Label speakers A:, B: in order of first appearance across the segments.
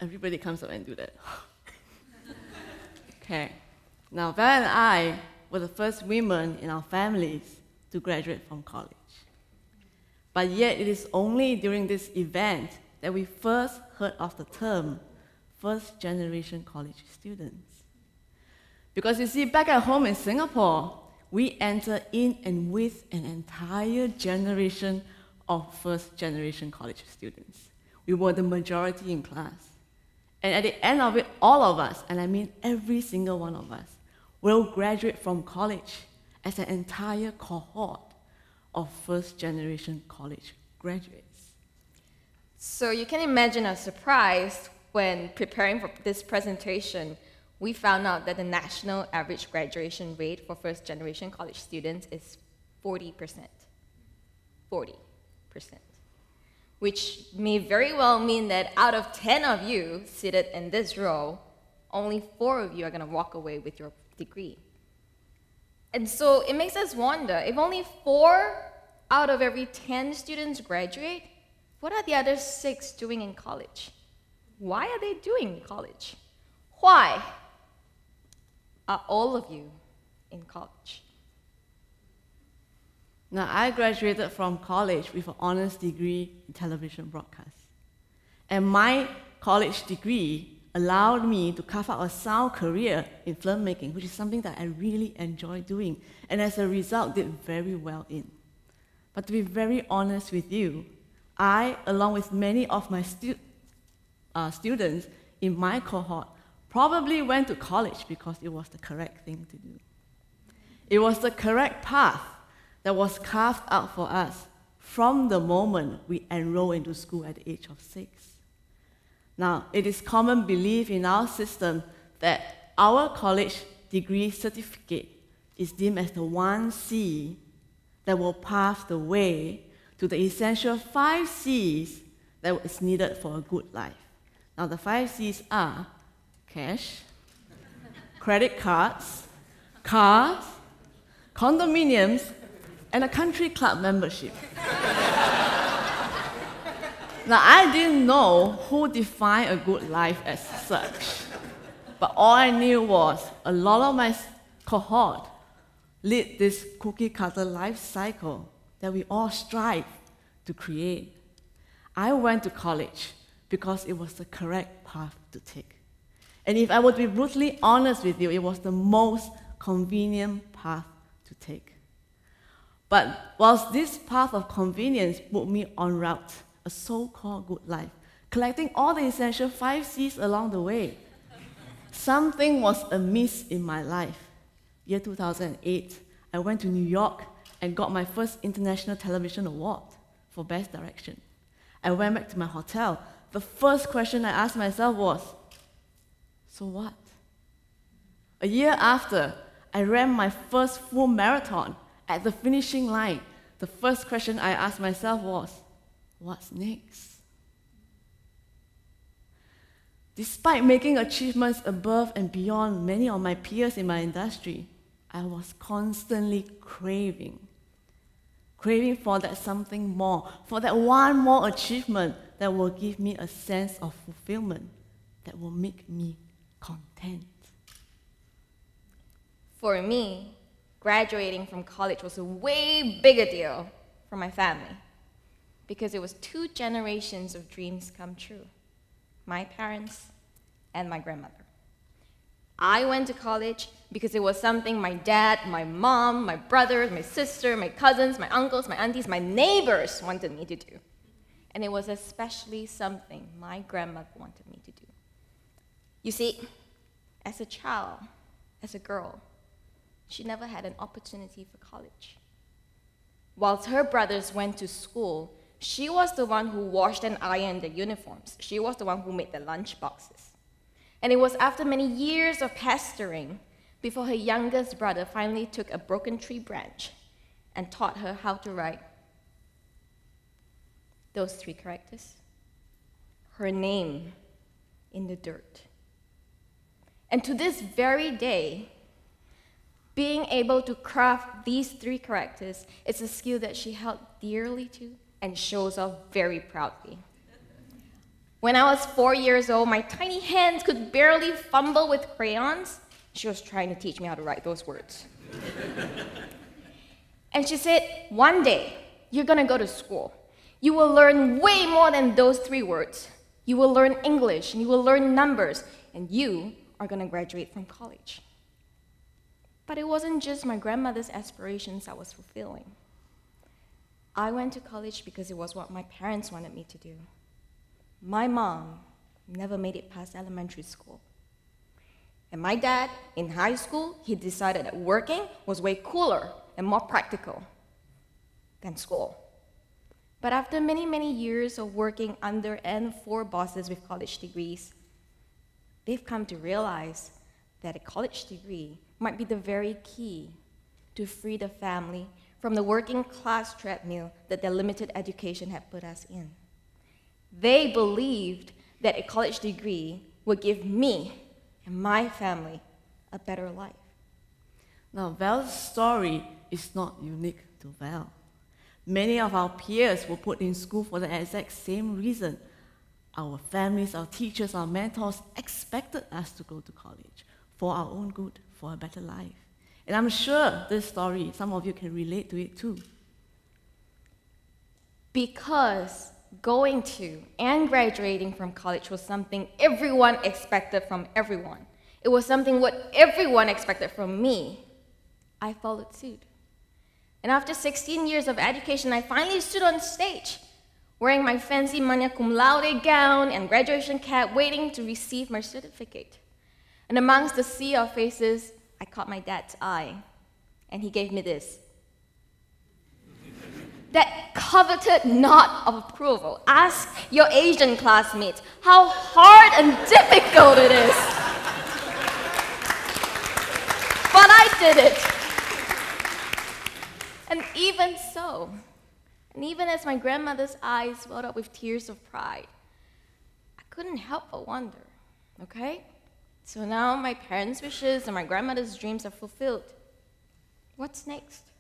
A: Everybody comes up and do that. Okay. Now, Val and I were the first women in our families to graduate from college. But yet, it is only during this event that we first heard of the term first-generation college students. Because you see, back at home in Singapore, we entered in and with an entire generation of first-generation college students. We were the majority in class. And at the end of it, all of us, and I mean every single one of us, will graduate from college as an entire cohort of first-generation college graduates.
B: So you can imagine our surprise when preparing for this presentation, we found out that the national average graduation rate for first-generation college students is 40%. 40%. Which may very well mean that out of 10 of you seated in this row, only 4 of you are going to walk away with your degree. And so it makes us wonder, if only 4 out of every 10 students graduate, what are the other 6 doing in college? Why are they doing college? Why are all of you in college?
A: Now, I graduated from college with an honors degree in television broadcast. And my college degree allowed me to carve out a sound career in filmmaking, which is something that I really enjoy doing, and as a result, did very well in. But to be very honest with you, I, along with many of my students in my cohort, probably went to college because it was the correct thing to do. It was the correct path that was carved out for us from the moment we enroll into school at the age of 6. Now, it is common belief in our system that our college degree certificate is deemed as the 1C that will pave the way to the essential 5 C's that is needed for a good life. Now, the 5 C's are cash, credit cards, cars, condominiums, and a country club membership. Now, I didn't know who defined a good life as such, but all I knew was a lot of my cohort lead this cookie-cutter life cycle that we all strive to create. I went to college because it was the correct path to take. And if I would be brutally honest with you, it was the most convenient path to take. But whilst this path of convenience put me en route, a so-called good life, collecting all the essential 5 C's along the way, something was amiss in my life. Year 2008, I went to New York and got my first International Television Award for Best Direction. I went back to my hotel. The first question I asked myself was, so what? A year after, I ran my first full marathon. At the finishing line, the first question I asked myself was, what's next? Despite making achievements above and beyond many of my peers in my industry, I was constantly craving for that something more, for that one more achievement that will give me a sense of fulfillment, that will make me content.
B: For me, graduating from college was a way bigger deal for my family because it was 2 generations of dreams come true, my parents and my grandmother. I went to college because it was something my dad, my mom, my brothers, my sister, my cousins, my uncles, my aunties, my neighbors wanted me to do. And it was especially something my grandmother wanted me to do. You see, as a child, as a girl, she never had an opportunity for college. Whilst her brothers went to school, she was the one who washed and ironed their uniforms. She was the one who made their lunch boxes. And it was after many years of pestering before her youngest brother finally took a broken tree branch and taught her how to write those 3 characters. Her name in the dirt. And to this very day, being able to craft these 3 characters is a skill that she held dearly to and shows off very proudly. When I was 4 years old, my tiny hands could barely fumble with crayons. She was trying to teach me how to write those words. And she said, one day, you're gonna go to school. You will learn way more than those 3 words. You will learn English, and you will learn numbers, and you are gonna graduate from college. But it wasn't just my grandmother's aspirations I was fulfilling. I went to college because it was what my parents wanted me to do. My mom never made it past elementary school. And my dad, in high school, he decided that working was way cooler and more practical than school. But after many, many years of working under and for bosses with college degrees, they've come to realize that a college degree might be the very key to free the family from the working class treadmill that their limited education had put us in. They believed that a college degree would give me and my family a better life.
A: Now, Val's story is not unique to Val. Many of our peers were put in school for the exact same reason. Our families, our teachers, our mentors expected us to go to college for our own good, for a better life. And I'm sure this story, some of you can relate to it too.
B: Because going to and graduating from college was something everyone expected from everyone. It was something what everyone expected from me. I followed suit. And after 16 years of education, I finally stood on stage, wearing my fancy magna cum laude gown and graduation cap, waiting to receive my certificate. And amongst the sea of faces, I caught my dad's eye, and he gave me this. That coveted nod of approval. Ask your Asian classmates how hard and difficult it is. But I did it. And even so, and even as my grandmother's eyes welled up with tears of pride, I couldn't help but wonder, okay? So now my parents' wishes and my grandmother's dreams are fulfilled. What's next?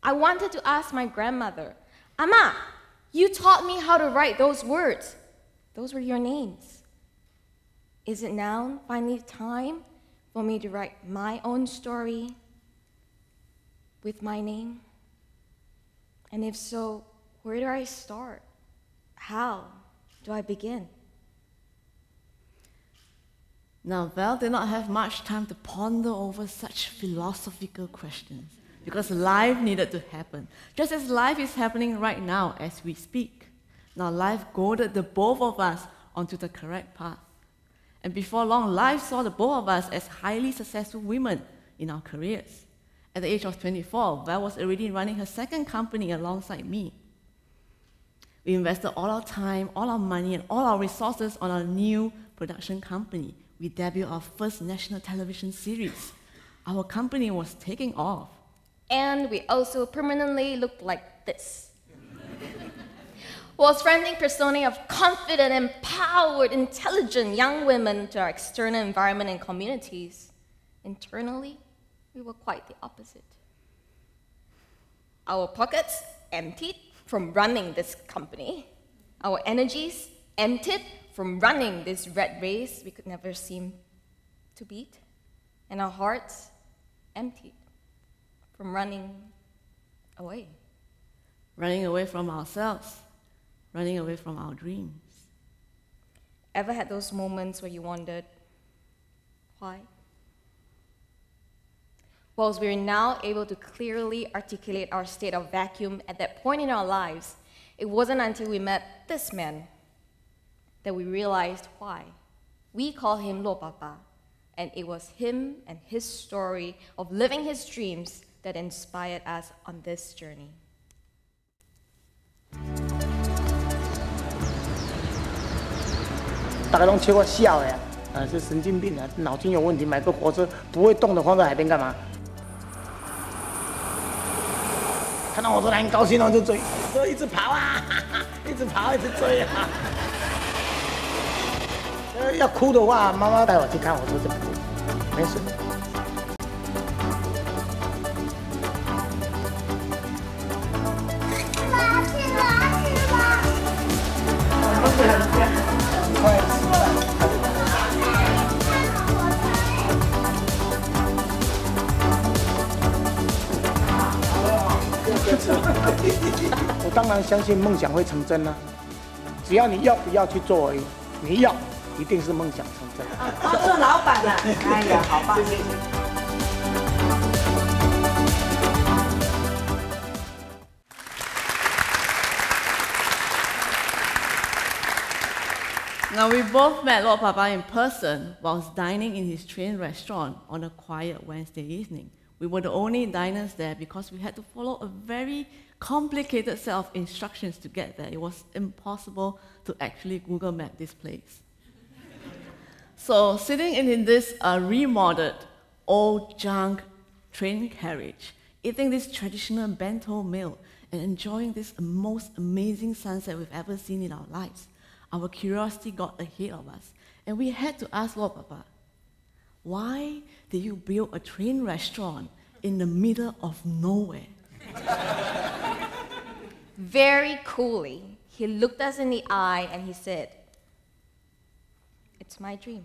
B: I wanted to ask my grandmother, Ama, you taught me how to write those words. Those were your names. Is it now finally time for me to write my own story with my name? And if so, where do I start? How do I begin?
A: Now, Val did not have much time to ponder over such philosophical questions because life needed to happen, just as life is happening right now as we speak. Now, life goaded the both of us onto the correct path. And before long, life saw the both of us as highly successful women in our careers. At the age of 24, Val was already running her second company alongside me. We invested all our time, all our money, and all our resources on our new production company. We debuted our first national television series. Our company was taking off.
B: And we also permanently looked like this. Whilst renting persona of confident, empowered, intelligent young women to our external environment and communities, internally, we were quite the opposite. Our pockets emptied from running this company. Our energies emptied from running this rat race we could never seem to beat. And our hearts emptied from running away.
A: Running away from ourselves, running away from our dreams.
B: Ever had those moments where you wondered, why? Whilst we're now able to clearly articulate our state of vacuum at that point in our lives, it wasn't until we met this man that we realized why. We call him Lo Papa, and it was him and his story of living his dreams that inspired us on this journey.
C: 大家都笑我笑的呀，这神经病啊，脑筋有问题，买个火车不会动的放在海边干嘛？看到我都很高兴哦，就追，一直跑啊，一直跑，一直追啊。要哭的话，妈妈带我去看火车就哭，没事。吃吧，吃吧，吃吧。我当然相信梦想会成真啊，只要你要不要去做而已。你要，一定是梦想成真。
D: 做老板了，哎呀，好棒！谢谢。
A: Now, we both met Lord Papa in person whilst dining in his train restaurant on a quiet Wednesday evening. We were the only diners there because we had to follow a very complicated set of instructions to get there. It was impossible to actually Google map this place. So, sitting in this remodeled old junk train carriage, eating this traditional bento meal, and enjoying this most amazing sunset we've ever seen in our lives, our curiosity got ahead of us, and we had to ask Lord Papa, why did you build a train restaurant in the middle of nowhere?
B: Very coolly, he looked us in the eye and he said, "It's my dream.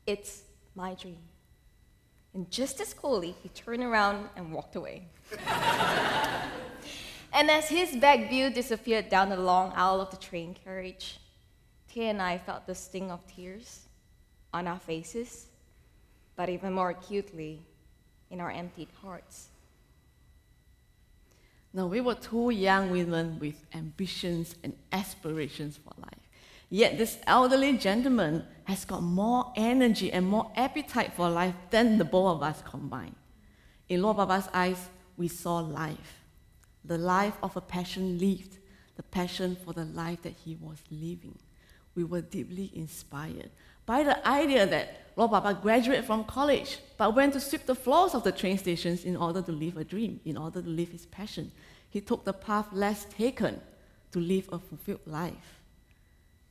B: It's my dream." And just as coolly, he turned around and walked away. And as his back view disappeared down the long aisle of the train carriage, Tay and I felt the sting of tears on our faces, but even more acutely in our emptied hearts.
A: Now, we were two young women with ambitions and aspirations for life. Yet this elderly gentleman has got more energy and more appetite for life than the both of us combined. In Lord Papa's eyes, we saw life. The life of a passion lived, the passion for the life that he was living. We were deeply inspired by the idea that Lord Papa graduated from college, but went to sweep the floors of the train stations in order to live a dream, in order to live his passion. He took the path less taken to live a fulfilled life.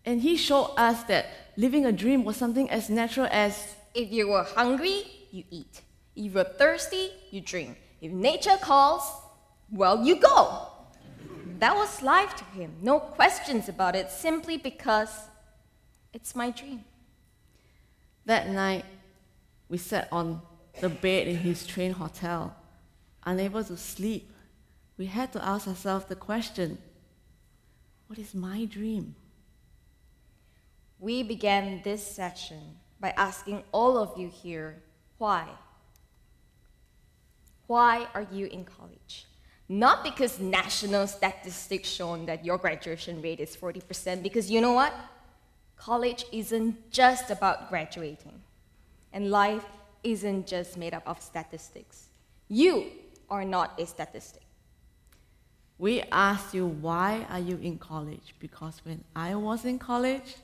A: And he showed us that living a dream was something as natural as
B: if you were hungry, you eat. If you were thirsty, you drink. If nature calls, well, you go. That was life to him. No questions about it, simply because it's my dream.
A: That night, we sat on the bed in his train hotel, unable to sleep. We had to ask ourselves the question, what is my dream?
B: We began this session by asking all of you here, why? Why are you in college? Not because national statistics shown that your graduation rate is 40%, because you know what? College isn't just about graduating, and life isn't just made up of statistics. You are not a statistic.
A: We asked you, why are you in college? Because when I was in college,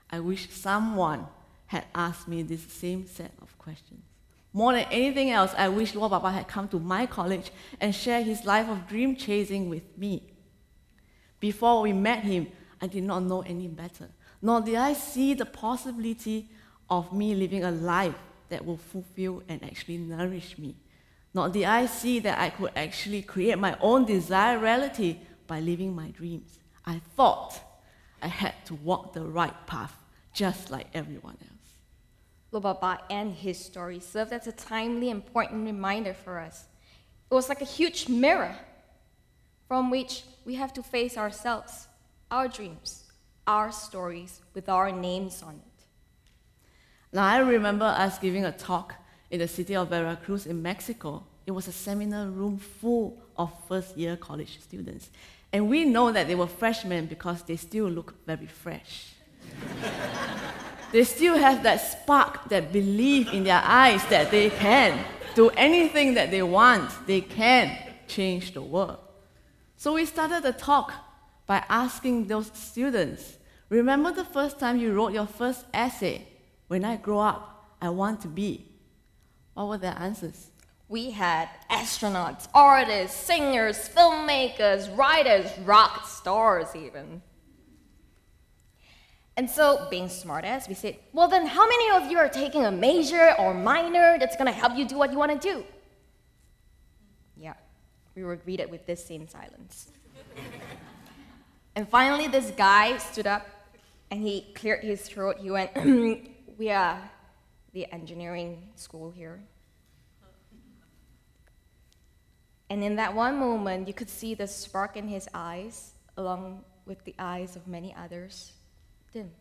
A: I wish someone had asked me this same set of questions. More than anything else, I wish Lord Papa had come to my college and shared his life of dream chasing with me. Before we met him, I did not know any better, nor did I see the possibility of me living a life that will fulfill and actually nourish me. Nor did I see that I could actually create my own desired reality by living my dreams. I thought I had to walk the right path, just like everyone else.
B: Lord Papa and his story served as a timely, important reminder for us. It was like a huge mirror from which we have to face ourselves, our dreams, our stories, with our names on it.
A: Now, I remember us giving a talk in the city of Veracruz in Mexico. It was a seminar room full of first-year college students. And we know that they were freshmen because they still look very fresh. They still have that spark, that belief in their eyes that they can do anything that they want. They can change the world. So we started the talk by asking those students, remember the first time you wrote your first essay? When I grow up, I want to be. What were their answers?
B: We had astronauts, artists, singers, filmmakers, writers, rock stars even. And so, being smartass, we said, well then how many of you are taking a major or minor that's gonna help you do what you wanna do? Yeah, we were greeted with this same silence. And finally, this guy stood up and he cleared his throat. He went, we are the engineering school here. And in that one moment, you could see the spark in his eyes, along with the eyes of many others, dim.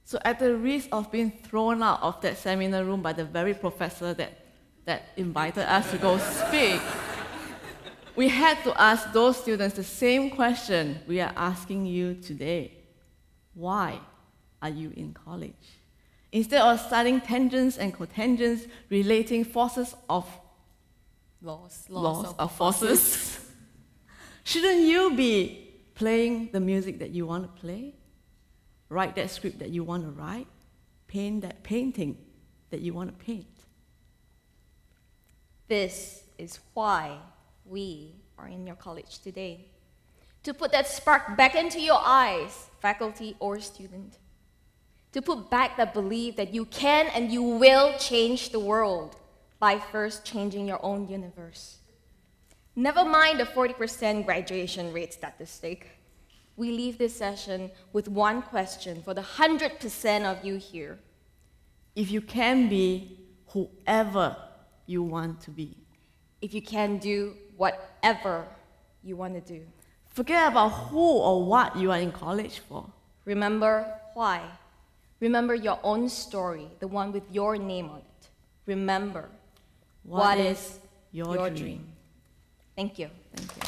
A: So at the risk of being thrown out of that seminar room by the very professor that invited us to go speak, we had to ask those students the same question we are asking you today. Why are you in college? Instead of studying tangents and cotangents relating forces of laws of forces, shouldn't you be playing the music that you want to play? Write that script that you want to write? Paint that painting that you want to paint?
B: This is why we are in your college today. To put that spark back into your eyes, faculty or student. To put back that belief that you can and you will change the world by first changing your own universe. Never mind the 40% graduation rate statistic. We leave this session with one question for the 100% of you here.
A: If you can be whoever you want to be.
B: If you can do whatever you want to do.
A: Forget about who or what you are in college for.
B: Remember why. Remember your own story, the one with your name on it. Remember what is your dream. Thank you.
A: Thank you.